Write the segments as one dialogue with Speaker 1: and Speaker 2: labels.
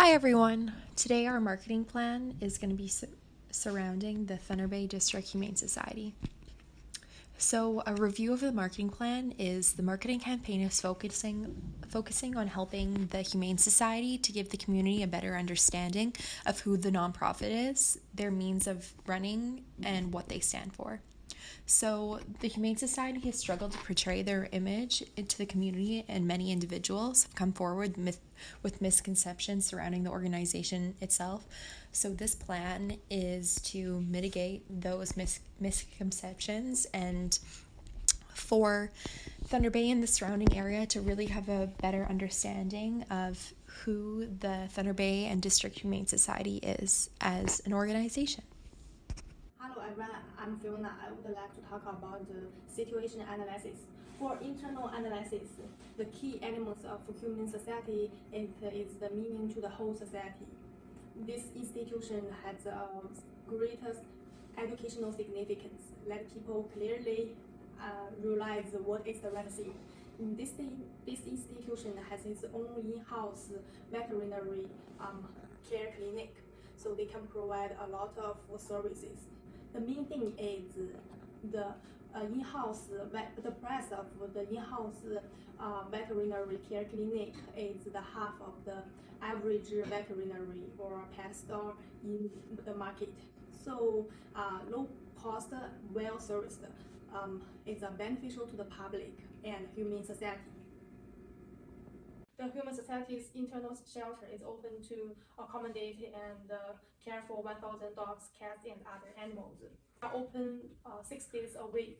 Speaker 1: Hi everyone! Today our marketing plan is going to be surrounding the Thunder Bay District Humane Society. So a review of the marketing plan is the marketing campaign is focusing on helping the Humane Society to give the community a better understanding of who the nonprofit is, their means of running, and what they stand for. So the Humane Society has struggled to portray their image into the community, and many individuals have come forward with misconceptions surrounding the organization itself. So this plan is to mitigate those misconceptions and for Thunder Bay and the surrounding area to really have a better understanding of who the Thunder Bay and District Humane Society is as an organization.
Speaker 2: Hello everyone, I'm Fiona. I would like to talk about the situation analysis. For internal analysis, the key elements of human society is the meaning to the whole society. This institution has a greatest educational significance. Let people clearly realize what is the right thing. This institution has its own in-house veterinary care clinic, so they can provide a lot of services. The main thing is the the price of the in-house veterinary care clinic is the half of the average veterinary or pet store in the market. So low cost, well serviced is beneficial to the public and Humane Society. The Human Society's internal shelter is open to accommodate and care for 1,000 dogs, cats, and other animals. They are open 6 days a week,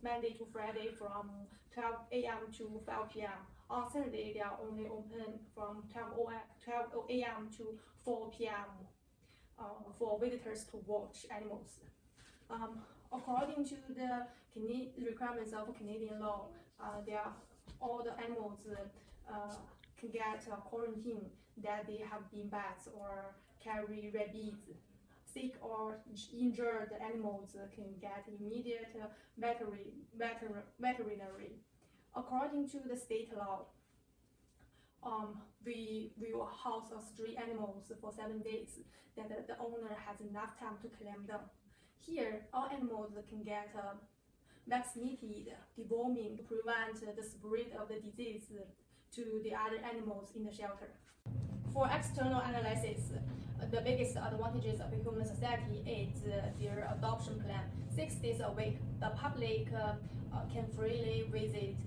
Speaker 2: Monday to Friday from 12 a.m. to 5 p.m. On Saturday, they are only open from 12 a.m. to 4 p.m. For visitors to watch animals. According to the requirements of Canadian law, all the animals can get quarantine that they have been bats or carry rabies. Sick or injured animals can get immediate veterinary. According to the state law, we will house stray animals for 7 days, that the owner has enough time to claim them. Here, all animals can get vaccinated, deworming to prevent the spread of the disease to the other animals in the shelter. For external analysis, the biggest advantages of a human society is their adoption plan. 6 days a week, the public can freely visit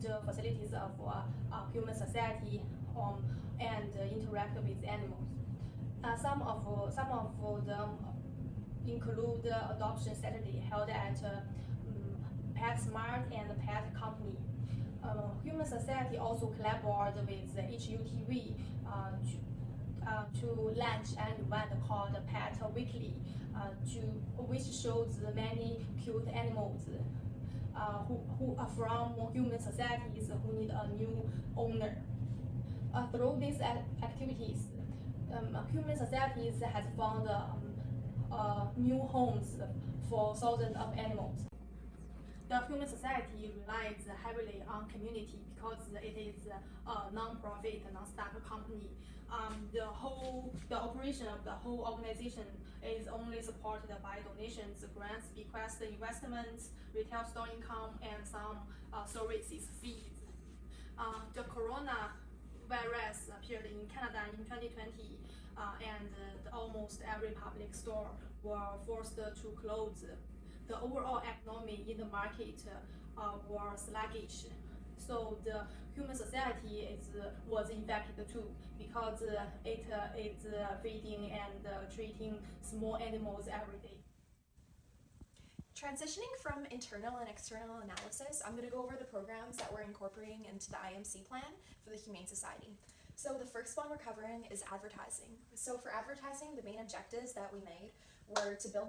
Speaker 2: the facilities of human society and interact with animals. Some of them include Adoption Saturday held at PetSmart and Pet Company. Human Society also collaborates with HUTV to launch an event called Pet Weekly, which shows many cute animals who are from human societies who need a new owner. Through these activities, human societies has found new homes for thousands of animals. The Human Society relies heavily on community because it is a non-profit, non-stock company. The operation of the whole organization is only supported by donations, grants, bequests, investments, retail store income, and some services fees. The coronavirus appeared in Canada in 2020, and almost every public store were forced to close. The overall economy in the market were sluggish. So the human society was impacted too, because it is feeding and treating small animals every day.
Speaker 1: Transitioning from internal and external analysis, I'm going to go over the programs that we're incorporating into the IMC plan for the Humane Society. So the first one we're covering is advertising. So for advertising, the main objectives that we made were to build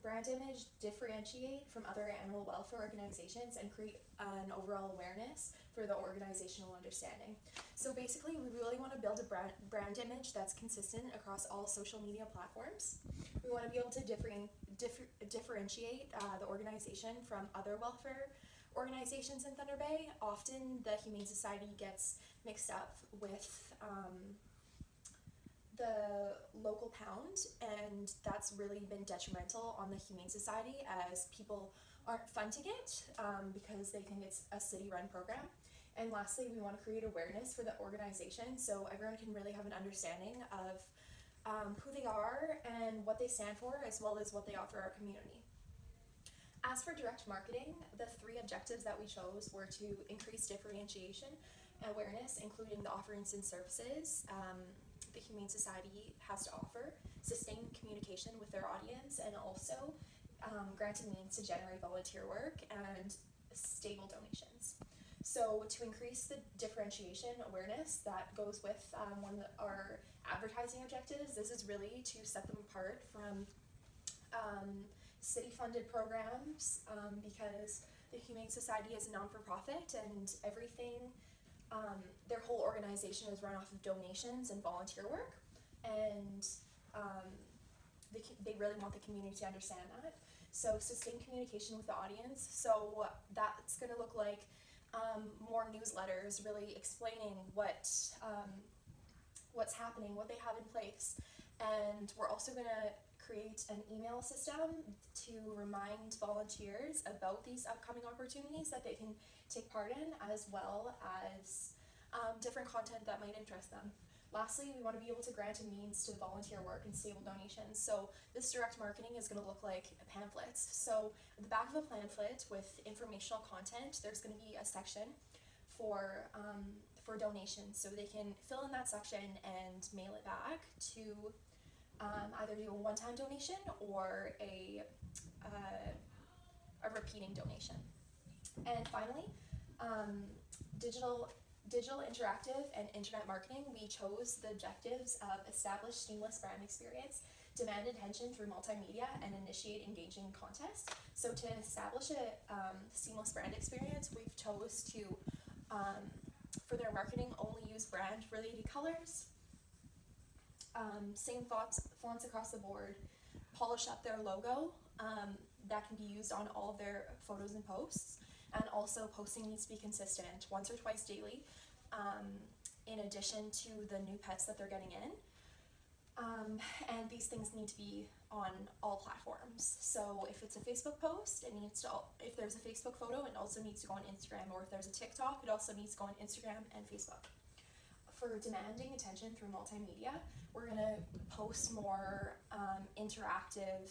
Speaker 1: brand image, differentiate from other animal welfare organizations, and create an overall awareness for the organizational understanding. So basically, we really want to build a brand image that's consistent across all social media platforms. We want to be able to differentiate the organization from other welfare organizations in Thunder Bay. Often the Humane Society gets mixed up with the local pound, and that's really been detrimental on the Humane Society as people aren't funding it because they think it's a city-run program. And lastly, we want to create awareness for the organization so everyone can really have an understanding of who they are and what they stand for, as well as what they offer our community. As for direct marketing, the 3 objectives that we chose were to increase differentiation and awareness, including the offerings and services the Humane Society has to offer, sustain communication with their audience, and also granting means to generate volunteer work and stable donations. So to increase the differentiation awareness, that goes with one of our advertising objectives. This is really to set them apart from city-funded programs because the Humane Society is a non-for-profit, and everything, their whole organization is run off of donations and volunteer work, and they really want the community to understand that. So sustain communication with the audience. So that's going to look like more newsletters, really explaining what's happening, what they have in place. And we're also going to create an email system to remind volunteers about these upcoming opportunities that they can take part in, as well as different content that might interest them. Lastly, we want to be able to grant a means to volunteer work and stable donations. So this direct marketing is going to look like pamphlets. So at the back of a pamphlet with informational content, there's going to be a section for donations. So they can fill in that section and mail it back to either do a one-time donation or a repeating donation. And finally, digital interactive and internet marketing. We chose the objectives of establish seamless brand experience, demand attention through multimedia, and initiate engaging contests. So to establish a seamless brand experience, we've chose to, for their marketing, only use brand related colors, same fonts across the board, polish up their logo that can be used on all of their photos and posts. And also posting needs to be consistent, once or twice daily, in addition to the new pets that they're getting in. And these things need to be on all platforms. So if it's a Facebook post, it needs to, if there's a Facebook photo, it also needs to go on Instagram, or if there's a TikTok, it also needs to go on Instagram and Facebook. For demanding attention through multimedia, we're gonna post more interactive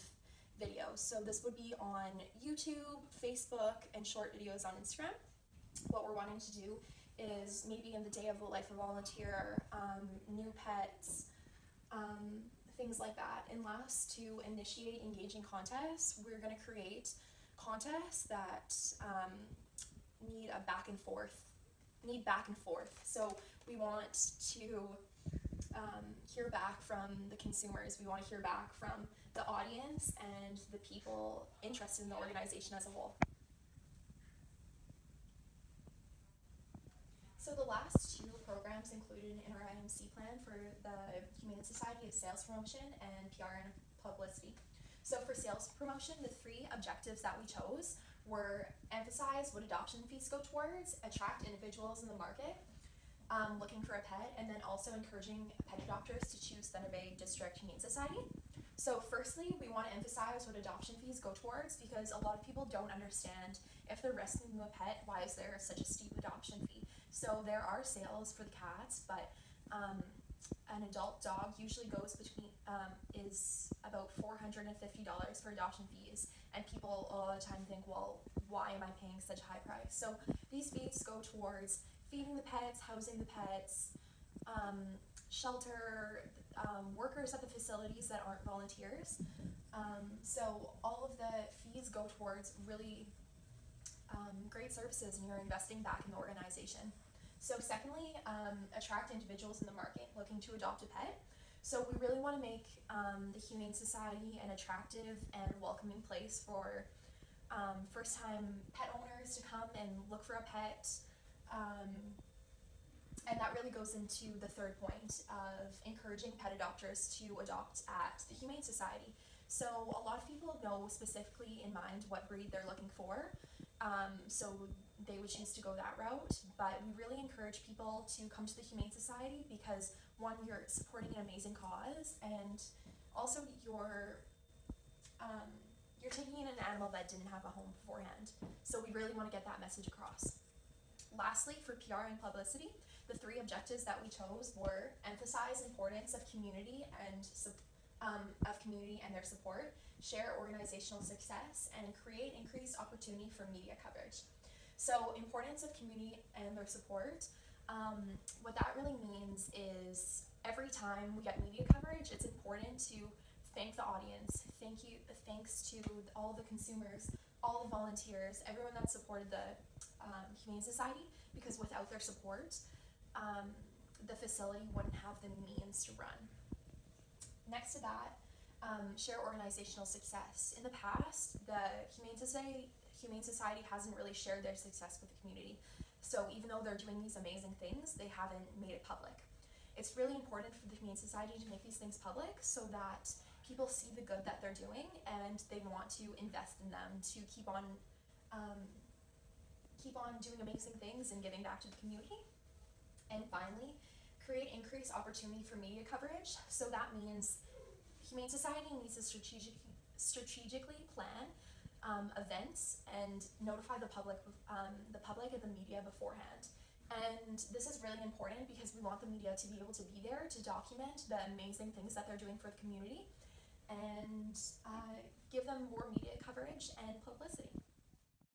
Speaker 1: videos. So this would be on YouTube, Facebook, and short videos on Instagram. What we're wanting to do is maybe in the day of the life of volunteer, new pets, things like that. And last, to initiate engaging contests, we're going to create contests that need back and forth. So we want to hear back from the consumers. We want to hear back from the audience and the people interested in the organization as a whole. So the last 2 programs included in our IMC plan for the Humane Society is sales promotion and PR and publicity. So for sales promotion, the 3 objectives that we chose were emphasize what adoption fees go towards, attract individuals in the market looking for a pet, and then also encouraging pet adopters to choose Thunder Bay District Humane Society. So firstly, we want to emphasize what adoption fees go towards, because a lot of people don't understand if they're rescuing a pet, why is there such a steep adoption fee? So there are sales for the cats, but an adult dog usually goes between, is about $450 for adoption fees, and people a lot of the time think, well, why am I paying such a high price? So these fees go towards feeding the pets, housing the pets, shelter, workers at the facilities that aren't volunteers. So all of the fees go towards really great services, and you're investing back in the organization. So secondly, attract individuals in the market looking to adopt a pet. So we really want to make the Humane Society an attractive and welcoming place for first-time pet owners to come and look for a pet. And that really goes into the third point of encouraging pet adopters to adopt at the Humane Society. So a lot of people know specifically in mind what breed they're looking for. So they would choose to go that route, but we really encourage people to come to the Humane Society because, one, you're supporting an amazing cause, and also you're taking in an animal that didn't have a home beforehand. So we really want to get that message across. Lastly, for PR and publicity, the 3 objectives that we chose were emphasize importance of community and their support, share organizational success, and create increased opportunity for media coverage. So, importance of community and their support, what that really means is every time we get media coverage, it's important to thank the audience, thanks to all the consumers, all the volunteers, everyone that supported the Humane Society, because without their support, the facility wouldn't have the means to run. Next to that, share organizational success. In the past, the Humane Society hasn't really shared their success with the community. So even though they're doing these amazing things, they haven't made it public. It's really important for the Humane Society to make these things public so that people see the good that they're doing and they want to invest in them to keep on doing amazing things and giving back to the community. And finally, create increased opportunity for media coverage. So that means Humane Society needs to strategically plan events and notify the public and the media beforehand. And this is really important because we want the media to be able to be there to document the amazing things that they're doing for the community and give them more media coverage and publicity.